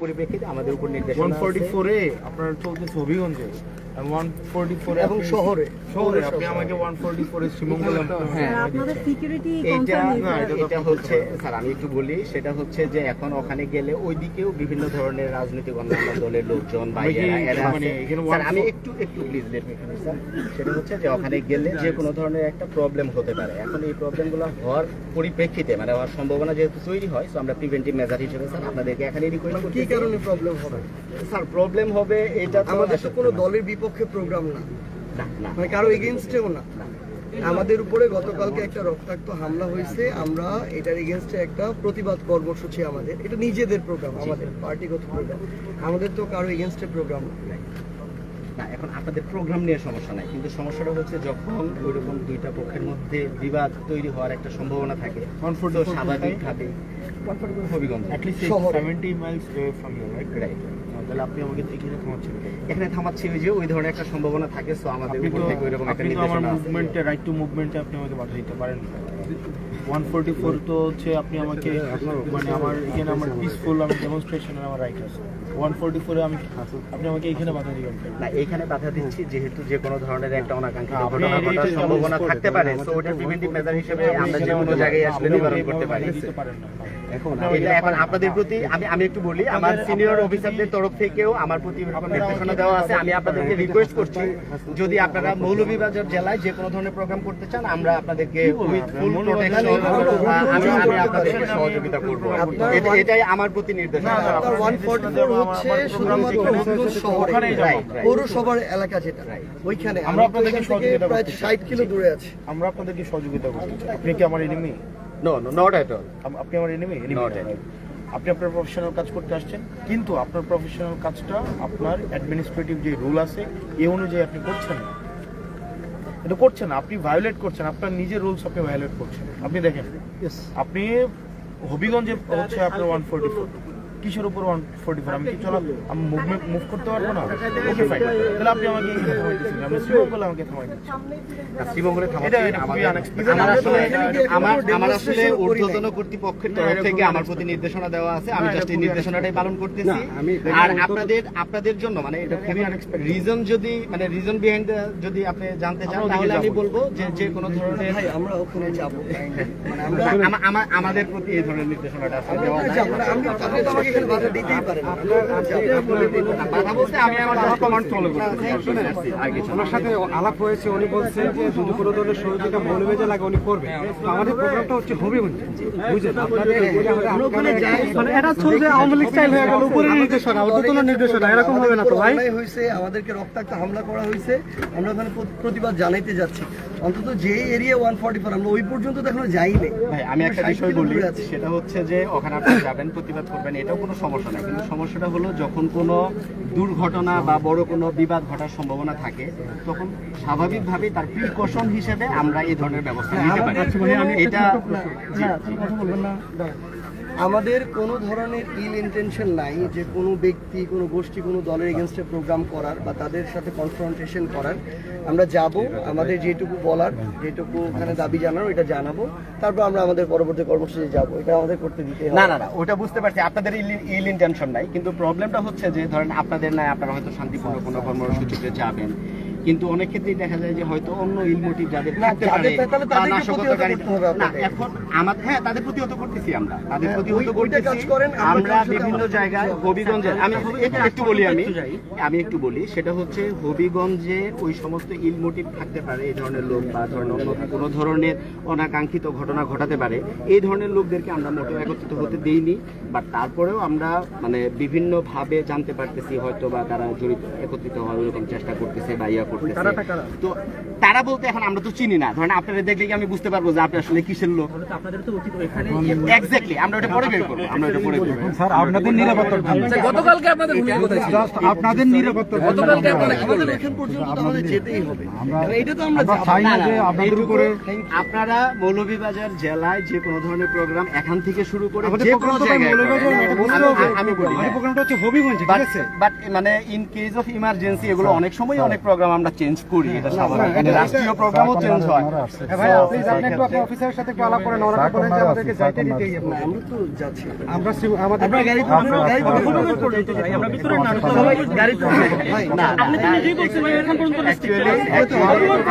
পরিপ্রেক্ষিতে আমাদের উপর নির্দেশনা 144 এ আপনার চলতেছে হবিগঞ্জে, 144 এবং শহরে আপনি আমাকে 144 এ শ্রীমঙ্গলে আপনাদের সিকিউরিটি এটা হচ্ছে স্যার আমি একটু বলি, সেটা হচ্ছে যে এখন ওখানে গেলে ওইদিকেও বিভিন্ন ধরনের রাজনৈতিক অন্যান্য দলের লোকজন স্যার আমি একটু please let me finish sir. সেটা হচ্ছে যে ওখানে গেলে যে কোনো ধরনের একটা প্রবলেম হতে পারে। এখন এই প্রবলেমগুলো হওয়ার পরিপ্রেক্ষিতে মানে হওয়ার সম্ভাবনা যেহেতু তৈরি হয়, সো আমরা প্রিভেন্টিভ মেজার হিসেবে স্যার আপনাদেরকে এখানে রিকোয়েস্ট করছি। কি কারণে প্রবলেম হবে স্যার? প্রবলেম হবে এটা তো আমাদের তো কোনো দলের বিপক্ষে প্রোগ্রাম না, মানে কারো এগেইনস্টেও না। আমাদের উপরে গতকালকে একটা রক্তাক্ত হামলা হয়েছে, আমরা এটার এগেইনস্টে একটা প্রতিবাদ কর্মসূচি, আমাদের এটা নিজেদের প্রোগ্রাম, আমাদের পার্টিগত প্রোগ্রাম, আমাদের তো কারো এগেইনস্টে প্রোগ্রাম না। এখন আপনাদের প্রোগ্রাম নিয়ে সমস্যা নাই, কিন্তু সমস্যাটা হচ্ছে যখন ওইরকম দুইটা পক্ষের মধ্যে বিবাদ তৈরি হওয়ার একটা সম্ভাবনা থাকে, স্বাভাবিকভাবে হবিগঞ্জ শহর 70 Miles away from you, right? তাহলে আপনি আমাকে এখানে থামাচ্ছেন, এখানে থামাচ্ছি ওই যে ওই ধরনের একটা সম্ভাবনা থাকে। সো আমাদের উপর থেকে ওইরকম একটা আপনি তো আমার নির্দেশনা আছে। মুভমেন্টে রাইট টু মুভমেন্টে আপনি আমাকে বাধা দিতে পারেন না। 144 তো হচ্ছে আপনি আমাকে মানে আমার এখানে আমার পিসফুল আমি ডেমনস্ট্রেশনের আমার রাইট আছে। 144 এ আপনি আমাকে এখানে বাধা দিবেন না? এখানে বাধা দিচ্ছি যেহেতু যে কোনো ধরনের একটা অনাকাঙ্ক্ষিত ঘটনা ঘটার সম্ভাবনা থাকতে পারে, সো ওটা প্রিভেন্টিভ মেজার হিসেবে আমরা যে কোনো জায়গায় আসলে নিবারণ করতে পারি। এখন আপনাদের প্রতি আমি একটু বলি, আমার সিনিয়র অফিসারদের তরফ থেকেও আমার প্রতি এরকম নির্দেশনা দেওয়া আছে। আমি আপনাদেরকে রিকোয়েস্ট করছি, যদি আপনারা মৌলভীবাজার জেলায় যে কোনো ধরনের প্রোগ্রাম করতে চান, আমরা আপনাদেরকে উইথ ফুল প্রোটেকশন আমি আপনাদেরকে সহযোগিতা করব। এটাই আমার প্রতি নির্দেশনা। 144 হচ্ছে শুধুমাত্র হবিগঞ্জ শহরে, পৌরসভার এলাকা যেটা, ওইখানে আমরা আপনাদেরকে সহযোগিতা প্রায় 60 কিলো দূরে আছে। আমরা আপনাদেরকে সহযোগিতা করতে চাই। আপনি কি আমার enemy? No not at all. আপনি আমার এনিমি? আপনি আপনার প্রফেশনাল কাজ করতে আসছেন, কিন্তু আপনার প্রফেশনাল কাজটা আপনার অ্যাডমিনিস্ট্রেটিভ যে রুল আছে এই অনুযায়ী আপনি করছেন না। এটা করছেন না, আপনি ভায়োলেট করছেন, আপনার নিজের রুলস আপনি ভায়োলেট করছেন। আপনি দেখেন আপনি হবিগঞ্জে হচ্ছে আপনার 144, কিসের উপর 144? আমি কি চলো আমি মুভ করতে পারবো না? ওকে ফাইন, তাহলে আপনি আমাকে এখানে থামাই দিচ্ছেন, আপনি শ্রীমঙ্গলে আমাকে থামাই দিচ্ছেন। শ্রীমঙ্গলে আমার আসলে ঊর্ধ্বতন কর্তৃপক্ষের তরফ থেকে আমার প্রতি নির্দেশনা দেওয়া আছে, আমি জাস্ট এই নির্দেশনাটাই পালন করতেছি। আর আপনাদের জন্য মানে এটা খুবই আনএক্সপেক্টেড রিজন, যদি মানে রিজন বিহাইন্ড যদি আপনি জানতে চান, তাহলে আমি বলবো যে কোনো ধরনের আমরা ওখানে যাব, আমাদের প্রতি এই ধরনের নির্দেশনাটা আসলে দেওয়া নাই। এখানে বাধা দিতেই পারে না। বাধা বলতে আমি আমার কমান্ড ফলো করতেছি। ওনার সাথে আলাপ হয়েছে, উনি বলছেন যে যদি কোনো ধরনের সহযোগিতা মৌলভীবাজার লাগে উনি করবে। তো আমাদের প্রোগ্রামটা হচ্ছে হবিগঞ্জে, বুঝলেন? মানে এটা হচ্ছে যে আওয়ামী লীগ স্টাইল হয়ে গেল, উপরের নির্দেশনা ঊর্ধ্বতন নির্দেশনা, এরকম হবে না তো ভাই? হয়েছে আমাদেরকে রক্তাক্ত হামলা করা হয়েছে, আমরা ওখানে প্রতিবাদ জানাইতে যাচ্ছি। অন্তত যে এরিয়া 144 আমরা ওই পর্যন্ত তো এখনো যাইনি। ভাই আমি একটা বিষয় বলি, সেটা হচ্ছে যে ওখানে আপনারা যাবেন, প্রতিবাদ করবেন, এটাও কোনো সমস্যা নাই। কিন্তু সমস্যাটা হলো যখন কোনো দুর্ঘটনা বা বড় কোনো বিবাদ ঘটার সম্ভাবনা থাকে, তখন স্বাভাবিকভাবেই তার প্রিকশন হিসেবে আমরা এই ধরনের ব্যবস্থা নিতে পারি। এটা আমাদের কোনো ধরনের ইল ইন্টেনশন নাই যে কোনো ব্যক্তি, কোনো গোষ্ঠী, কোনো দলের এগেনস্টে প্রোগ্রাম করার বা তাদের সাথে কনফ্রন্টেশন করার। আমরা যাব, আমাদের যেটুকু বলার, যেটুকু ওখানে দাবি জানানো, এটা জানাবো, তারপর আমরা আমাদের পরবর্তী কর্মসূচি যাব। এটা আমাদের করতে দিতে হবে। না ওটা বুঝতে পারছি, আপনাদের ইল ইন্টেনশন নাই, কিন্তু প্রবলেমটা হচ্ছে যে ধরেন আপনাদের নাই, আপনারা হয়তো শান্তিপূর্ণ কোনো কর্মসূচিতে যাবেন, কিন্তু অনেক ক্ষেত্রেই দেখা যায় যে হয়তো অন্য ইল মোটিভ যাদের থাকতে পারে, না এখন আমাদের তাদের প্রতিহত করতেছি, আমরা তাদের প্রতিহত করতেছি। আমরা বিভিন্ন জায়গায় হবিগঞ্জের আমি একটু বলি, সেটা হচ্ছে হবিগঞ্জের ওই সমস্ত ইল মোটিভ থাকতে পারে, এই ধরনের লোক বা ধরেন অন্য কোনো ধরনের অনাকাঙ্ক্ষিত ঘটনা ঘটাতে পারে, এই ধরনের লোকদেরকে আমরা মোটেও একত্রিত হতে দেইনি। বাট তারপরেও আমরা মানে বিভিন্নভাবে জানতে পারতেছি হয়তো বা তারা জড়িত একত্রিত হওয়ার ওরকম চেষ্টা করতেছে বা ইয়া করতেছে। তো তারা বলতে এখন আমরা তো চিনি না, ধরেন আপনারা দেখলে কি আমি বুঝতে পারবো যে আপনি আসলে কিসের লোক? আপনাদের তো উচিত ওইখানে এক্স্যাক্টলি আমরা ওটা পরে বের করব, আমরা ওটা পরে বের করব। স্যার আপনাদের নিরাপত্তা, গতকালকে আপনাদের ভূমিকা কোথায় ছিল? আপনাদের নিরাপত্তা গতকালকে আমাদের এখান পর্যন্ত আমাদের যেতেই হবে, এটা তো আমরা চাই না যে আপনাদের উপরে আপনারা মৌলভীবাজার জেলায় যে কোনো ধরনের প্রোগ্রাম এখান থেকে শুরু করে যে কোনো জায়গায় আমি বলি প্রোগ্রামটা হচ্ছে হবিগঞ্জে, ঠিক আছে? বাট মানে ইন কেস অফ ইমার্জেন্সি এগুলো অনেক সময় অনেক প্রোগ্রাম আমরা আমরা চেঞ্জ করি, এটা স্বাভাবিক। এটা রাষ্ট্রীয় প্রোগ্রামও চেঞ্জ হয়। ভাই প্লিজ আপনি একটু আপনার অফিসারের সাথে একটু আলাপ করেন, ওনাকে বলেন যে আমাদেরকে যাইতে দিতেই হবে। আমরা তো যাচ্ছি, আমরা আমাদের গাড়ি আমরা ভিতরে না গাড়ি তো ভাই না আপনি তো নিজেই বলছেন ভাই এখন পর্যন্ত অ্যাকচুয়ালি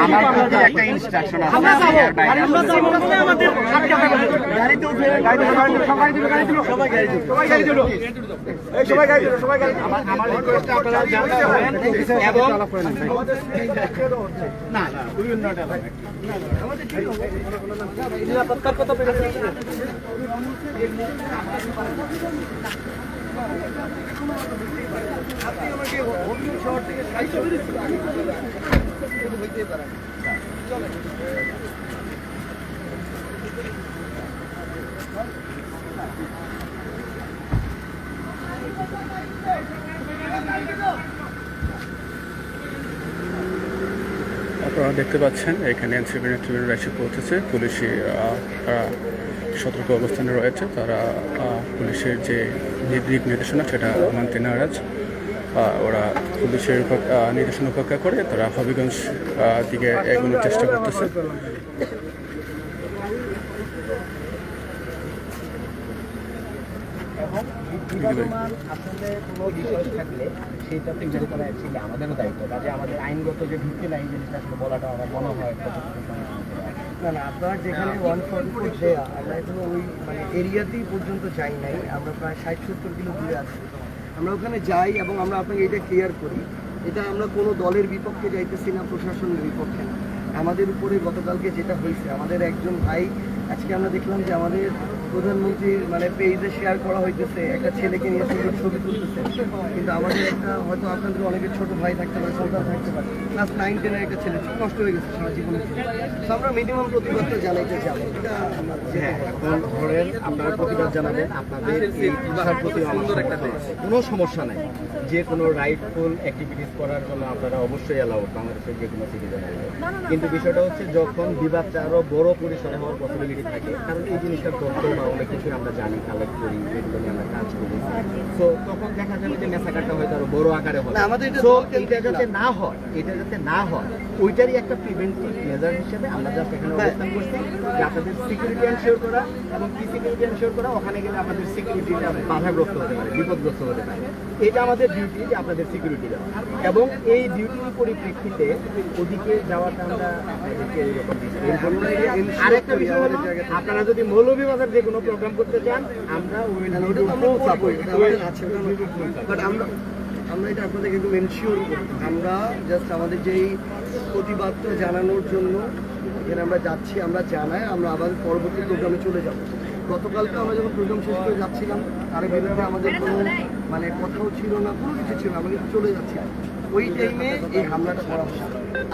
আমার কাছে একটা ইনস্ট্রাকশন আছে। আমরা যাব আমাদের গাড়িতে উঠে সবাই দিল গাড়ি দিল সবাই গাড়ি দিল এই সবাই গাড়ি দিল সবাই গাড়ি আমার রিকোয়েস্ট আপনারা জানতে পারেন এবং আলাপ করেন ভাই। না না উই উইল নট অ্যালাউ। নিরাপত্তার কথা বলে আপনি আমাকে অন্য শহর থেকে সাহায্য হইতে পারেন। চলেন আপনারা দেখতে পাচ্ছেন এখানে এনসিপি নেতৃবৃন্দ এসে পৌঁছেছে। পুলিশি তারা সতর্ক অবস্থানে রয়েছে। তারা পুলিশের যে দিক নির্দেশনা সেটা মানতে নারাজ। ওরা পুলিশের নির্দেশনা উপেক্ষা করে তারা হবিগঞ্জ দিকে এগোনোর চেষ্টা করতেছে। বিদ্যমান আসলে কোনো বিষয় থাকলে সেটা ফিচার করা অ্যাকচুয়ালি আমাদেরও দায়িত্ব। কাজে আমাদের আইনগত যে ভিত্তি নাই জিনিসটা আসলে বলাটা আমার মনে হয় না না আপনারা যেখানে 144 দেয়া আমরা এখনো ওই মানে এরিয়াতেই পর্যন্ত যাই নাই, আমরা প্রায় 60-70 কিলো দূরে আছি। আমরা ওখানে যাই এবং আমরা আপনাকে এটা ক্লিয়ার করি, এটা আমরা কোনো দলের বিপক্ষে যাইতেছি না, প্রশাসনের বিপক্ষে না। আমাদের উপরে গতকালকে যেটা হয়েছে, আমাদের একজন ভাই আজকে আমরা দেখলাম যে আমাদের প্রধানমন্ত্রীর মানে পেজে শেয়ার করা হইতেছে একটা ছেলেকে নিয়ে সুন্দর ছবি তুলতেছে, কিন্তু আমাদের একটা হয়তো আপনাদের অনেকের ছোট ভাই থাকতে পারে, সন্তান থাকতে পারে, ক্লাস 9-10-এর একটা ছেলে খুব নষ্ট হয়ে গেছে সারা জীবনের জন্য। তো আমরা মিনিমাম প্রতিবাদটা জানাইতে যাবো, এটা আমরা হ্যাঁ, এখন ধরেন আপনারা প্রতিবাদ জানাবেন, আপনাদের এই ভাষার প্রতি সুন্দর একটা কোনো সমস্যা নাই। যে কোনো রাইটফুল অ্যাক্টিভিটিস করার জন্য আপনারা অবশ্যই অ্যালাউড, বাংলাদেশের যে কোনো সিটিজেন। কিন্তু বিষয়টা হচ্ছে যখন বিবাদটা আরও বড় পরিসরে হওয়ার পসিবিলিটি থাকে, কারণ এই জিনিসটা করতে বা অনেক কিছুই আমরা জানি, কালেক্ট করি, এগুলো নিয়ে আমরা কাজ করি। তো তখন দেখা যাবে যে মেসাকারটা হয়তো আরো বড় আকারে হয়। না, আমাদের এটা So, দলকে এটা যাতে না হয়, এটা যাতে না হয়, ওইটারই একটা প্রিভেন্টিভ মেজার হিসেবে আমরা জাস্ট এখানে অবস্থান করছি যে আপনাদের সিকিউরিটি এনশিওর করা এবং কি সিকিউরিটি এনশিওর করা, ওখানে গেলে আমাদের সিকিউরিটিটা বাধাগ্রস্ত হতে পারে, বিপদগ্রস্ত হতে পারে। এটা আমাদের ডিউটি যে আপনাদের সিকিউরিটি দেওয়া, এবং এই ডিউটির পরিপ্রেক্ষিতে ওদিকে যাওয়াটা আমরা আপনাদেরকে এরকম দিচ্ছি। আরেকটা বিষয় হলো, আপনারা যদি মৌলভীবাজার যে কোনো প্রোগ্রাম করতে চান, আমরা বাট আমরা এটা আপনাদেরকে একটু এনশিওর করি। আমরা জাস্ট আমাদের যেই প্রতিবাদটা জানানোর জন্য এখানে আমরা যাচ্ছি, আমরা জানাই, আমরা আবার পরবর্তী প্রোগ্রামে চলে যাব। গতকালকে আমরা যখন প্রোগ্রাম শেষ করে যাচ্ছিলাম, তার বিরুদ্ধে আমাদের কোনো মানে কথাও ছিল না, কোনো কিছু ছিল না, আমরা কিন্তু চলে যাচ্ছিলাম। ওই টাইমে এই হামলাটা করা হচ্ছে।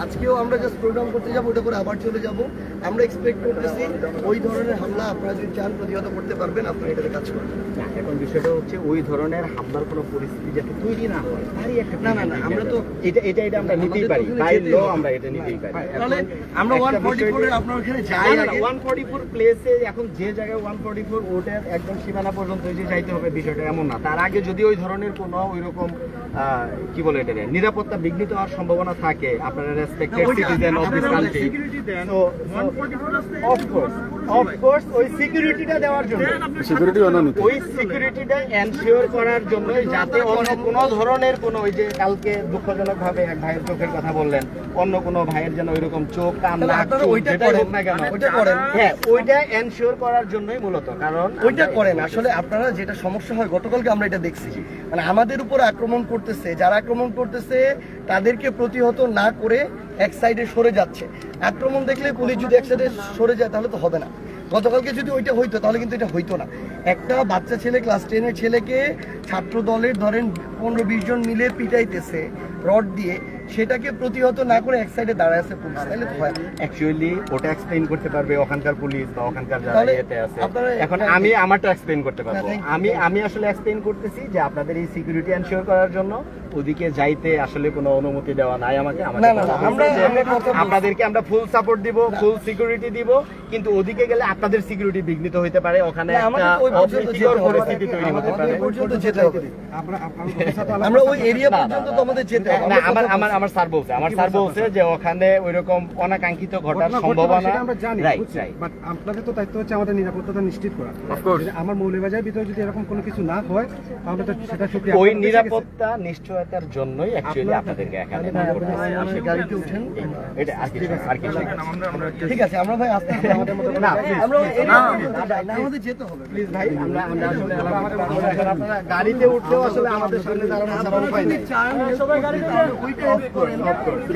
আজকেও আমরা জাস্ট প্রোগ্রাম করতে যাবো, ওটা করে আবার চলে যাব। আমরা এক্সপেক্ট করতেছি ওই ধরনের হামলা আপনারা যদি চান প্রতিহত করতে পারবেন, আপনারা এটাতে কাজ করবেন। না, এখন বিষয়টা হচ্ছে ওই ধরনের হামলার কোনো পরিস্থিতি যাতে তৈরি না হয়, তারই একটা না, না, না, আমরা তো এটা আমরা নিতেই পারি, বাই ল আমরা এটা নিতেই পারি। তাহলে আমরা 144 এর আপনার ওখানে যাই আগে। 144 প্লেসে এখন যে জায়গায় 144 ওটার একদম সীমানা পর্যন্ত যে যাইতে হবে বিষয়টা এমন না। তার আগে যদি ওই ধরনের কোনো ওইরকম কি বলে এটা নিরাপত্তা বিঘ্নিত হওয়ার সম্ভাবনা থাকে, আপনারা respected citizen of this country, তো অফকোর্স ওই সিকিউরিটিটা দেওয়ার জন্য, ওই সিকিউরিটিটা এনশিওর করার জন্য, যাতে অন্য কোনো ধরনের কোনো ওই যে কালকে দুঃখজনকভাবে এক ভাইয়ের চোখের কথা বললেন, অন্য কোনো ভাইয়ের যেন ওইরকম চোখ কান নাক আপনারা চোখ ওইটা যেটাই করেন হোক না কেন, ওইটা করেন। হ্যাঁ ওইটা এনশিওর করার জন্যই মূলত, কারণ ওইটা করেন। আসলে আপনারা যেটা সমস্যা হয়, গতকালকে আমরা এটা দেখছি, মানে আমাদের উপর আক্রমণ করতেছে, যারা আক্রমণ করতেছে তাদেরকে প্রতিহত না করে এক সাইডে সরে যাচ্ছে। আক্রমণ দেখলে পুলিশ যদি এক সাইডে সরে যায় তাহলে তো হবে না। গতকালকে যদি ওইটা হইতো তাহলে কিন্তু এটা হইতো না। একটা বাচ্চা ছেলে, ক্লাস 10-এর ছেলেকে ছাত্র দলের ধরেন 15-20 জন মিলে পিটাইতেছে রড দিয়ে, সেটাকে প্রতিহত না করে এক সাইডে দাঁড়ায় আছে পুলিশ, তাহলে তো হয়। অ্যাকচুয়ালি ওটা এক্সপ্লেইন করতে পারবে ওখানকার পুলিশ বা ওখানকার যারা তাহলে এতে আছে। আপনারা- এখন আমি আমারটা এক্সপ্লেইন করতে পারবো। না, thank you. আমি আসলে এক্সপ্লেইন করতেছি যে আপনাদের এই সিকিউরিটি এনশিওর করার জন্য ওদিকে যাইতে আসলে কোনো অনুমতি দেওয়া নাই আমাকে। না, না, না, আপনাদেরকে আমরা ফুল সাপোর্ট দিব, ফুল সিকিউরিটি দিব, কিন্তু ওদিকে গেলে আপনাদের সিকিউরিটি বিঘ্নিত হতে পারে, ওখানে না, আমাদের একটা ওই পর্যন্ত অপ্রীতিকর যেতে হবে। পরিস্থিতি তৈরি হতে পারে। ওই পর্যন্ত যেতে হবে। আমরা আমরা ওই এরিয়া পর্যন্ত তো আমাদের যেতে হবে। না, আমার স্যার বলছে যে ওখানে ওইরকম অনাকাঙ্ক্ষিত ঘটার সম্ভাবনা। আমরা জানি, রাইট বুঝছি। রাইট। বাট আপনাদের তো দায়িত্ব হচ্ছে আমাদের নিরাপত্তা নিশ্চিত করা। Of course. যদি আমার মৌলভীবাজারের ভিতরে যদি এরকম কোনো কিছু না হয় তাহলে তো সেটা শুকরিয়া। ওই আপনাদের কাছে নিরাপত্তা নিশ্চয়তার জন্যই অ্যাকচুয়ালি আপনাদেরকে এখানে আপনারা গাড়িতে উঠেন। এটা আর কিছু না। ঠিক আছে, আমরা ভাই আস্তে আস্তে আমাদের মতো না, আমরা ওই area পর্যন্ত যাই না, আমাদের যেতে হবে। প্লিজ ভাই, আমরা আসলে আপনারা গাড়িতে উঠলেও আসলে আমাদের সামনে দাঁড়ানো ছাড়া উপায় নেই। সবাই গাড়িতে ওইটা অফ করেন।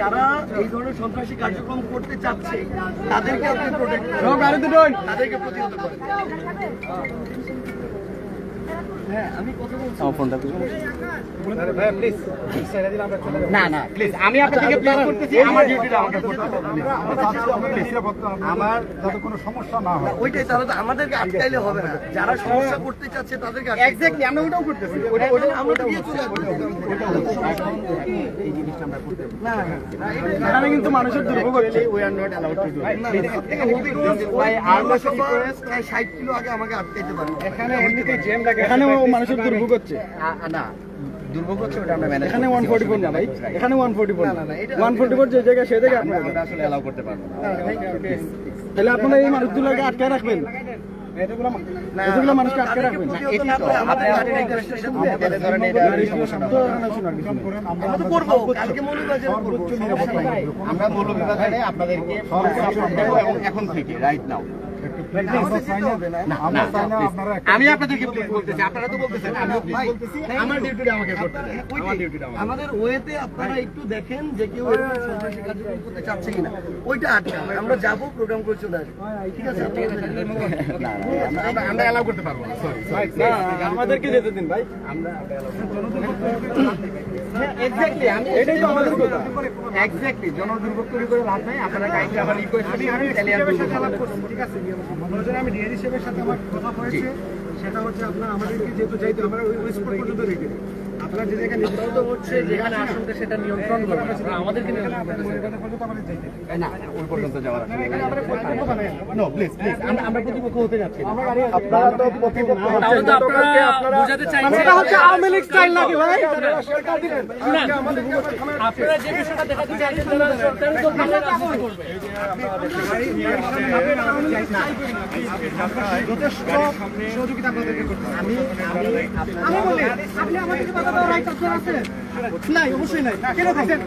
যারা এই ধরনের সন্ত্রাসী কার্যক্রম করতে চাচ্ছে তাদেরকে আপনি প্রোটেক্ট করেন, তাদেরকে প্রতিহত করেন। হ্যাঁ, আমি কথা বলছি। ভাই প্লিজ ছেড়ে দিন, আমরা চলে যাব। না না প্লিজ, আমি আপনাদেরকে প্লিজ করতেছি, আমার ডিউটিটা আমাকে করতে হবে। আমার যাতে কোনো সমস্যা না হয়। ওইটাই, তাহলে তো আমাদেরকে আটকাইলে হবে না। যারা সমস্যা করতে চাচ্ছে তাদেরকে আটকাইতে হবে। এক্স্যাক্টলি, আমরা ওটাও করতেছি। আমরা তো গিয়ে চলে আসবো। এই জিনিসটা আমরা করতে হবে। না, এখানে কিন্তু মানুষের দুর্ভোগ হচ্ছে। We are not allowed to do it. By our request, প্রায় 60 কিলো আগে আমাকে আটকাইতে পারেন। এখানে এমনিতেই জ্যাম লাগে, এখানেও মানুষের দুর্ভোগ হচ্ছে। না, দুর্ভোগ হচ্ছে ওটা আমরা ম্যানেজ এখানে 144 না ভাই, এখানে 144 না, না, এটা 144 যে জায়গায় সেই জায়গায় আপনারা আমরা আসলে অ্যালাউ করতে পারবো না। তাহলে আপনারা এই মানুষগুলোকে আটকে রাখবেন, এতগুলো মানুষকে আটকে রাখবেন। এটি তো আপনার তাহলে ধরেন এটা সমস্যা না। আমরা তো করবো, কালকে মৌলভীবাজারে করবো। আমরা মৌলভীবাজারে আপনাদেরকে সাপোর্ট দেবো এবং এখন থেকে রাইট নাও। আমাদের যেতে হবে না। আমি আপনাদেরকে প্লিজ বলতেছি, আপনারা তো বলতেছেন, আমি প্লিজ বলতেছি, আমার ডিউটিটা আমাকে করতে দেন। আমার ডিউটিটা আমাকে। আমাদের ওয়েতে আপনারা একটু দেখেন যে কেউ এরকম সন্ত্রাসী কার্যক্রম করতে চাচ্ছে কিনা, ওইটা আটকান। আমরা যাবো, প্রোগ্রাম করে চলে আসবো। ঠিক আছে, আমরা অ্যালাউ করতে পারবো না, সরি। আমাদেরকে যেতে দিন ভাই। এক্স্যাক্টলি, আমি এটাই তো আমাদের কথা। এক্স্যাক্টলি, জনদুর্ভোগ তৈরি করে লাভ নাই। আপনারা কাইন্ডলি আমার রিকোয়েস্ট করি, আমি ইতালিয়ান ঠিক আছে, আমি ডিআইজি সাহেবের সাথে আমার কথা হয়েছে, সেটা হচ্ছে আপনার আমাদেরকে যেহেতু যাইতে আমরা ওই স্পট পর্যন্ত রেখে দিই। আপনারা যে জায়গায় নির্ধারিত হচ্ছে যেখানে আশঙ্কা সেটা নিয়ন্ত্রণ করবেন, আমাদেরকে পর্যন্ত আমাদের যাইতে দিন। না, ওই পর্যন্ত যাওয়ার আছে। এখানে আমরা প্রতিপক্ষ বানাই না। নো প্লিজ প্লিজ, আমরা প্রতিপক্ষ হতে যাচ্ছি না। আপনারা তো প্রতিপক্ষ হচ্ছেন, আপনারা বুঝাতে চাইছেন এটা হচ্ছে আওয়ামী লীগ স্টাইল নাকি ভাই? আপনারা যে বিষয়টা দেখাতে চাইছেন তারা সরকারি দল করবে। যথেষ্ট সহযোগিতা আপনাদেরকে করতে হবে। আমি আমি বলি, আপনি আমাদেরকে বাধা দেওয়ার রাইট আপনার আছে? নাই, অবশ্যই নাই। কেন থাকছেন?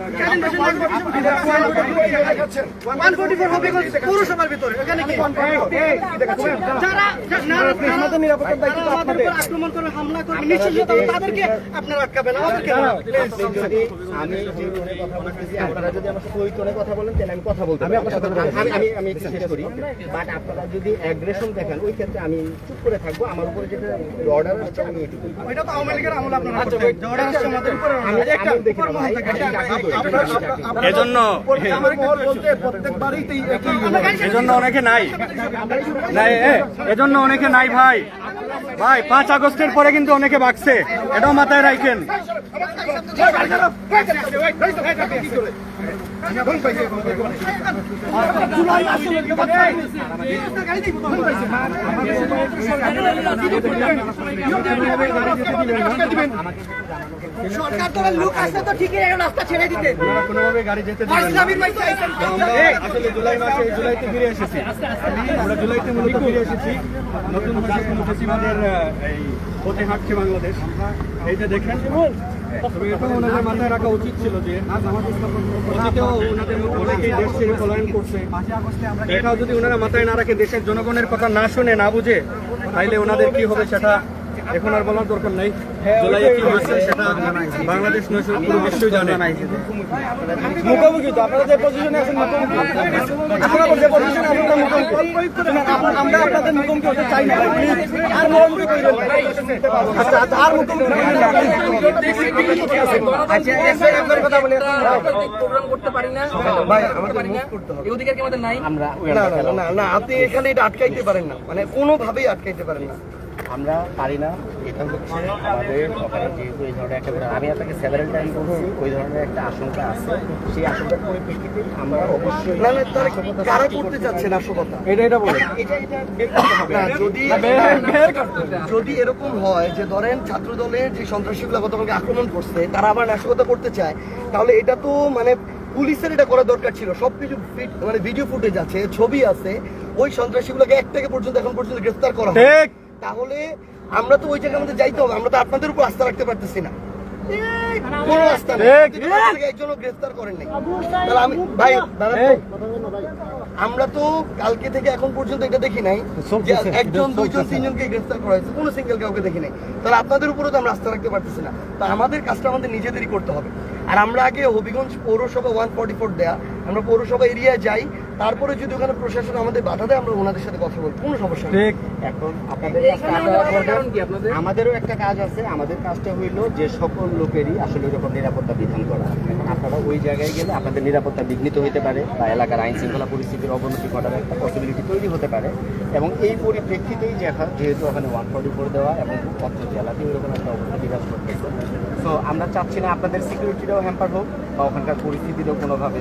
144 হবে পৌরসভার ভিতরে। এখানে কি? যারা আমাদের নিরাপত্তার দায়িত্ব তো আপনাদের। আক্রমণ করে হামলা করে নিশ্চিত তাদেরকে আপনারা আটকাবেন, আমাদেরকে না। আমি যে টোনে কথা বলতেছি, আপনারা যদি আমার সাথে ওই টোনে কথা বলেন তাহলে আমি কথা বলতে পারি। আমি একটু শেষ করি। বাট আপনারা যদি অ্যাগ্রেশন দেখেন, ওই ক্ষেত্রে আমি চুপ করে থাকবো। আমার উপরে যেটা অর্ডার আসছে আমি এটুকুই করবো। ওইটা তো আওয়ামী লীগের আমল আপনারা করবেন। যারা আসছে আমাদের উপরে আমি দেখি না ভাই, এজন্য অনেকে নাই ভাই। 5 আগস্টের পরে কিন্তু অনেকে ভাগছে, এটাও মাথায় রাখেন। সরকার তো লোক আসছে তো ঠিকই, রাস্তা ছেড়ে দিতে। কোনোভাবে গাড়ি যেতে আসলে জুলাইতে ফিরে এসেছি। আমরা জুলাইতে মূলত ফিরে এসেছি। নতুন ফেসিবাদের এই পথে হাঁটছে বাংলাদেশ। এইটা দেখেন, তবে এটাও ওনাদের মাথায় রাখা উচিত ছিল যে অতীতেও ওনাদের অনেকেই দেশ ছেড়ে পলায়ন করছে। এটাও যদি ওনারা মাথায় না রাখে, দেশের জনগণের কথা না শুনে না বুঝে, তাইলে ওনাদের কি হবে সেটা এখন আর বলার দরকার নেই। জুলাইয়ে কি হয়েছে সেটা বাংলাদেশ নয়, পুরো বিশ্বই জানে। মুখোমুখি তো আপনারা যে পজিশনে আছেন, মুখোমুখি আপনারা যে পজিশনে আছেন আমরা আপনাদের মুখোমুখি হতে চাই না। আর মুখোমুখি কইরেন, আর মুখোমুখি কথা বলে প্রোগ্রাম করতে পারি না ভাই, আমাদের মুভ করতে হবে। এই অধিকার কি আমাদের নাই? আমরা না, আপনি এখানে এটা আটকাইতে পারেন না, মানে কোনোভাবেই আটকাইতে পারেন না। আমরা পারি না, এটা হচ্ছে আমাদের ওখানে যেহেতু এই ধরনের একটা আমি আপনাকে সেভারেল টাইম বলছি, ওই ধরনের একটা আশঙ্কা আছে, সেই আশঙ্কার পরিপ্রেক্ষিতে আমরা অবশ্যই না না তারা কারা করতে চাচ্ছে নাশকতা এটা বলে এটা বের করতে হবে। না, যদি এরকম হয় যে ধরেন ছাত্র দলের যে সন্ত্রাসীগুলো গতকালকে আক্রমণ করছে তারা আবার নাশকতা করতে চায়, তাহলে এটা তো মানে পুলিশের এটা করা দরকার ছিল। সবকিছু মানে ভিডিও ফুটেজ আছে, ছবি আছে, ওই সন্ত্রাসীগুলোকে একটাকে পর্যন্ত এখন পর্যন্ত গ্রেফতার করা হয়। তাহলে আমরা তো ওই জায়গার মধ্যে যাইতে হবে, আমরা তো আপনাদের উপর আস্থা রাখতে পারতেছি না, কোনো আস্থা নেই, একজনও গ্রেফতার করেন নাই। তাহলে আমি ভাই আমরা তো কালকে থেকে এখন পর্যন্ত এটা দেখি নাই যে একজন দুইজন তিনজনকে গ্রেফতার করা হয়েছে, কোনো সিঙ্গেল কাউকে দেখি নাই। তাহলে আপনাদের উপরও তো আমরা আস্থা রাখতে পারতেছি না। তা আমাদের কাজটা আমাদের নিজেদেরই করতে হবে। আর আমরা আগে হবিগঞ্জ পৌরসভা 144 দেয়া, আমরা পৌরসভা এরিয়ায় যাই, তারপরে যদি ওখানে প্রশাসন আমাদের বাধা দেয় আমরা ওনাদের সাথে কথা বলবো, কোনো সমস্যা নেই। এখন আপনাদের আমাদেরও একটা কাজ আছে, আমাদের কাজটা হইলো যে সকল লোকেরই আসলে এরকম নিরাপত্তা বিধান করা। এখন আপনারা ওই জায়গায় গেলে আপনাদের নিরাপত্তা বিঘ্নিত হতে পারে বা এলাকার আইন শৃঙ্খলা পরিস্থিতির অবনতি ঘটার একটা পসিবিলিটি তৈরি হতে পারে, এবং এই পরিপ্রেক্ষিতেই যেহেতু ওখানে 144 দেওয়া এবং অত্র জেলাতেও এরকম একটা অবস্থা বিরাজ করতেছে, তো আমরা চাচ্ছি না আপনাদের সিকিউরিটিটাও হ্যাম্পার হোক বা ওখানকার পরিস্থিতিরও কোনোভাবে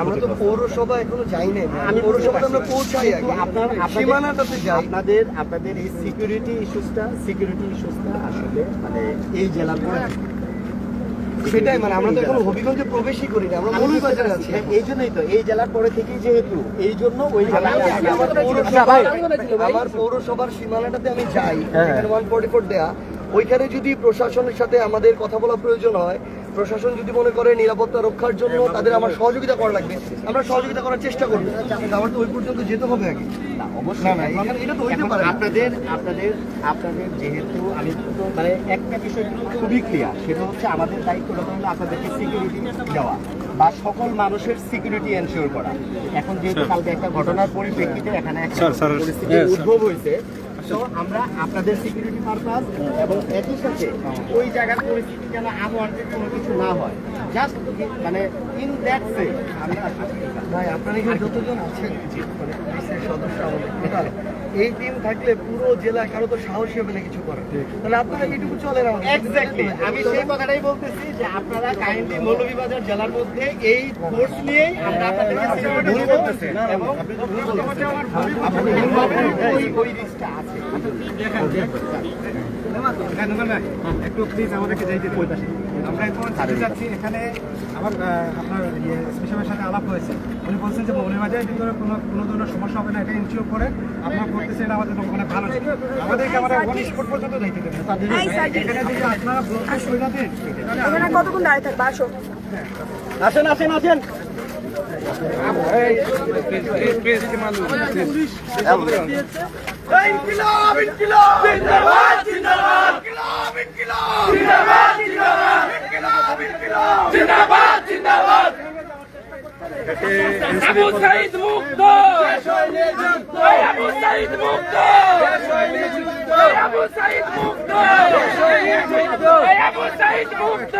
আমরা তো পৌরসভা এখনো যাই নাই, আমি পৌরসভাতে আমরা পৌঁছাই আগে, সীমানাটাতে যাই। আপনাদের এই সিকিউরিটি ইস্যুসটা আসলে মানে এই জেলার পরে সেটাই, মানে আমরা তো এখন হবিগঞ্জে প্রবেশই করি না, আমরা মৌলভীবাজারে আছি। এই জন্যই তো এই জেলার পরে থেকেই যেহেতু এই জন্য ওই আমার পৌরসভার সীমানাটাতে আমি যাই, এখানে 144 দেয়া, ওইখানে যদি প্রশাসনের সাথে আমাদের কথা বলা প্রয়োজন হয়, প্রশাসন যদি মনে করে নিরাপত্তা রক্ষার জন্য তাদের আমার সহযোগিতা করা লাগবে, আমরা সহযোগিতা করার চেষ্টা করবো, কিন্তু আমার তো ওই পর্যন্ত যেতে হবে আগে। অবশ্যই না, এখানে এটা তো হইতে পারে না। আপনাদের যেহেতু আমি তো মানে একটা বিষয় কিন্তু খুবই ক্লিয়ার, সেটা হচ্ছে আমাদের দায়িত্বটা হলো আপনাদেরকে সিকিউরিটি দেওয়া বা সকল মানুষের সিকিউরিটি এনশিওর করা। এখন যেহেতু কালকে একটা ঘটনার পরিপ্রেক্ষিতে এখানে একটা পরিস্থিতির উদ্ভব হয়েছে, তো আমরা আপনাদের সিকিউরিটি পারপাস এবং একই সাথে ওই জায়গার পরিস্থিতি যেন আনওয়ান্টেড কোনো কিছু না হয়, জাস্ট মানে ইন দ্যাট সে আমরা ভাই আপনারা এখানে যতজন আছেন মানে পুলিশের সদস্য আমাদের টোটাল এই টিম থাকলে পুরো জেলা কারো তো সাহস হবে না কিছু করার, তাহলে আপনারা এইটুকু চলে না। এক্স্যাক্টলি আমি সেই কথাটাই বলতেছি যে আপনারা কাইন্ডলি মৌলভীবাজার জেলার মধ্যে এই ফোর্স নিয়েই আমরা আপনাদেরকে সিকিউরিটি ভুল করতেছি এবং ওই রিস্কটা আছে। একটু প্লিজ আমাদেরকে যাইতে দিন। আমরা এখন যেতে যাচ্ছি, এখানে আমার আপনার স্পেশালের সাথে আলাপ হয়েছে, উনি বলছেন যে মৌলভীবাজারের ভিতরে কোনো ধরনের সমস্যা হবে না, এটা ইনশিওর করে আপনারা করতেছেন, এটা আমাদের মানে ভালো। আমাদেরকে আমরা ওয়ান স্পট পর্যন্ত যাইতে দেবেন, এখানে যদি আপনারা ব্লক সুবিধা দেন এখানে কতক্ষণ দাঁড়িয়ে থাকবে? আসো। আসেন আসেন আসেন। ইনকিলাব ইনকিলাব জিন্দাবাদ জিন্দাবাদ ইনকিলাব ইনকিলাব জিন্দাবাদ জিন্দাবাদ ইনকিলাব ইনকিলাব জিন্দাবাদ জিন্দাবাদ। আবু সাইদ মুক্ত, আবু সাইদ মুক্ত, আবু সাইদ মুক্ত, আবু সাইদ মুক্ত।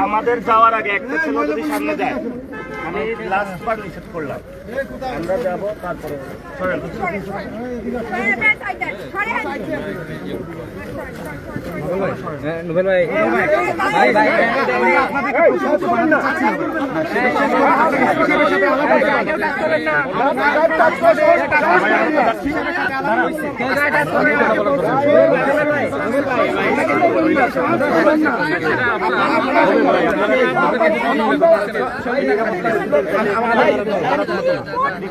আমাদের যাওয়ার আগে একটা ছিল যদি সামনে যায়, আমি লাস্ট বার নিষেধ করলাম, আমরা যাবো তারপরে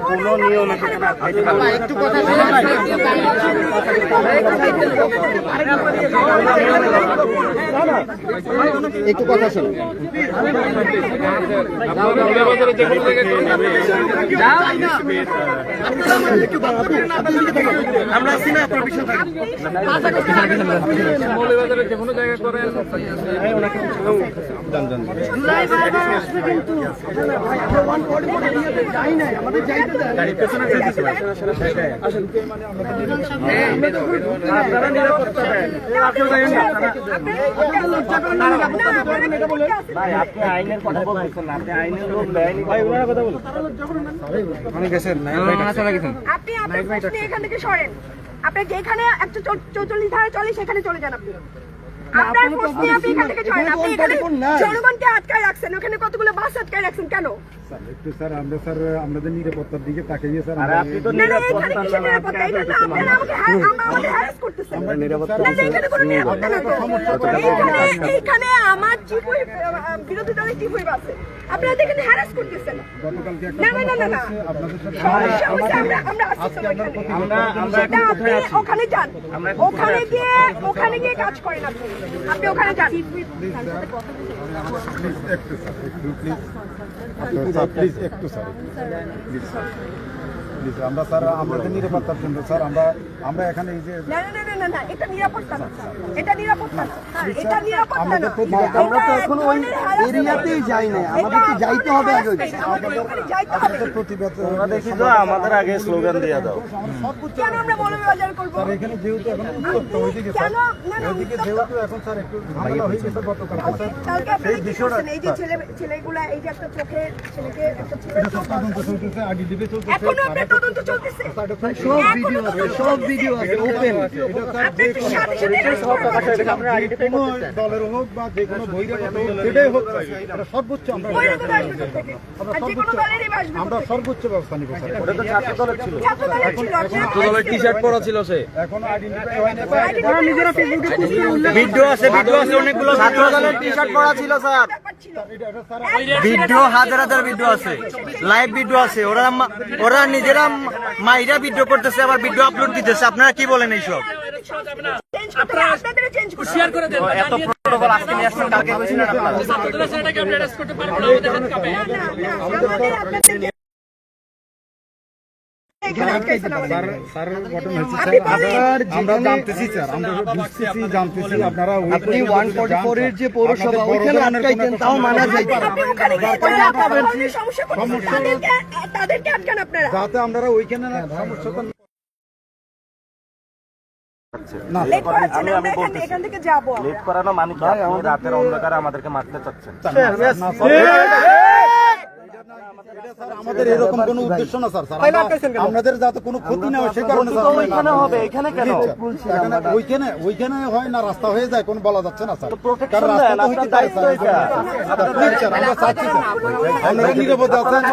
কোনো নিয়ম একটু কথা একটু কথা শোনো। আমরা আছি না, আপনার পিছনে থাকেন। মৌলভীবাজারের যে কোনো জায়গায় করেন। আমরা 144 এরিয়াতে যাই নাই, আমাদের যাইতে দেন। গাড়ি পেছনে যেতেছে ভাই। আপনারা নিরাপত্তা দেন। ভাই আপনি আইনের কথা বলতেছেন না, আপনি আইনের লোক দেয়নি ভাই, ওনারা কথা বলুন। অনেক গেছেন না আপনি আপনার পোস্ট নিয়ে এখান থেকে সরেন। আপনি যেখানে 144 ধারা চলে সেখানে চলে যান আপনি। আপনার পোস্ট নিয়ে আপনি এখান থেকে সরেন। আপনি এখানে জনগণকে আটকায় রাখছেন, ওখানে কতগুলো বাস আটকায় রাখছেন কেন? একটু স্যার আমরা স্যার আমাদের নিরাপত্তার দিকে তাকিয়ে স্যার আরে আপনি তো না, না, এখানে কিসের নিরাপত্তা? এটা তো আপনারা আমাদের harass করতেছেন। না, না, এখানে কোনো নিরাপত্তা না তো। এইখানে আমার চিফ হুইপ, বিরোধী দলের চিফ হুইপ আছে। আপনারা তো এখানে harass করতেছেন। গতকালকে একটা না, না, না, না, না। আপনাদের সাথে সমস্যা হচ্ছে আমরা আসছি তো এখানে। সেটা আপনি ওখানে যান। ওখানে গিয়ে কাজ করেন আপনি। আপনি ওখানে যান। প্লিজ একটু স্যার প্লিজ প্লিজ একটু স্যার প্লিজ প্লিজ আমরা স্যার আমাদের নিরাপত্তার জন্য স্যার আমরা এখানে এই যে না, না, না, না, না, না, এটা নিরাপত্তা না। এটা নিরাপত্তা না। এটা নিরাপত্তা না। আমরা তো এখনো ওই এরিয়াতেই যাই নাই, আমাদেরকে যাইতে হবে আগে। আমাদের প্রতিবাদ দেখি তো আমাদের আগে স্লোগান দিয়ে দাও। কেন আমরা মৌলভীবাজার করবো? স্যার এখানে যেহেতু এখন উত্তপ্ত ওইদিকে স্যার কেন? না, না, ওইদিকে যেহেতু এখন স্যার একটু ঝামেলা হয়ে গেছে গতকাল স্যার কালকে আপনারা কি করছেন? এই যে ছেলেগুলা, এই যে একটা চোখে ছেলেকে একটা ছেলে চোখ তদন্ত চলতেছে আগে দিবে চলতেছে এখনো আপনার তদন্ত চলতেছে। সব ভিডিও আছে ওপেন। আপনি তো সাথে সাথে কোনো দলের হোক বা যে কোনো বহিরাগত হোক সেটাই হোক এটা সর্বোচ্চ আমরা বহিরাগত আসবে কোথা থেকে? আর যে কোনো দলেরই আসবে আমরা কোথা থেকে? সর্বোচ্চ ব্যবস্থা নিব স্যার ওটা তো ছাত্র দলের ছিল। ছাত্র দলের ছিল, আপনার টি-শার্ট পরা ছিল সে। এখন আইডেন্টিফাই হয় না ওরা নিজেরা ফেসবুকে পোস্ট করে উল্লেখ ভিডিও আছে অনেকগুলো ছাত্র দলের টি-শার্ট পরা ছিল স্যার। ব্যাপার ছিল। ভিডিও হাজার হাজার ভিডিও আছে, লাইভ ভিডিও আছে। ওরা নিজেরা মাইরা ভিডিও করতেছে, আবার ভিডিও আপলোড দিতেছে। আপনারা কি বলেন এইসব? চেঞ্জ করতে হবে, আপনাদেরও চেঞ্জ করতে হবে। শেয়ার করে দেন এত প্রোটোকল আজকে নিয়ে আসছেন, কালকে বলছিলেন আপনারা। ছাত্রদের সেটাকে আপনি অ্যারেস্ট করতে পারবেন না, আমাদের হাত কাঁপে। না, না, আমাদের আপনাদের এখানে আটকাইছেন আমাদের। স্যার ঘটনা হয়েছে আপনি স্যার বলেন। আমরা জানতেছি স্যার আমরা বুঝতেছি জানতেছি আপনারা ওই আপনি 144 এর যে পৌরসভা ওইখানে আটকাইতেন তাও মানা যাইতো না। আপনি ওখানে গিয়ে যারা আপনাদের সমস্যা করতেছেন, তাদেরকে আটকান আপনারা। যাতে আমরা ওইখানে সমস্যাটা না লেট করাচ্ছেন, আমরা এখান থেকে যাবো আমরা। লেট করানো মানে কি? আপনি রাতের অন্ধকারে আমাদেরকে মারতে চাচ্ছেন। আমাদের এরকম কোনো উদ্দেশ্য না স্যার আমাদের যাতে কোনো ক্ষতি না হয় সে কারণে স্যার আমরা এখানে হবে, এখানে কেন? এখানে ওইখানে হয় না রাস্তা হয়ে যায় কোন বলা যাচ্ছে না স্যার কারণ দেন, রাস্তা তো আপনার হইতে পারে দায়িত্ব স্যার এটা। প্লিজ স্যার আমরা চাচ্ছি স্যার আমরা নিরাপদে আছেন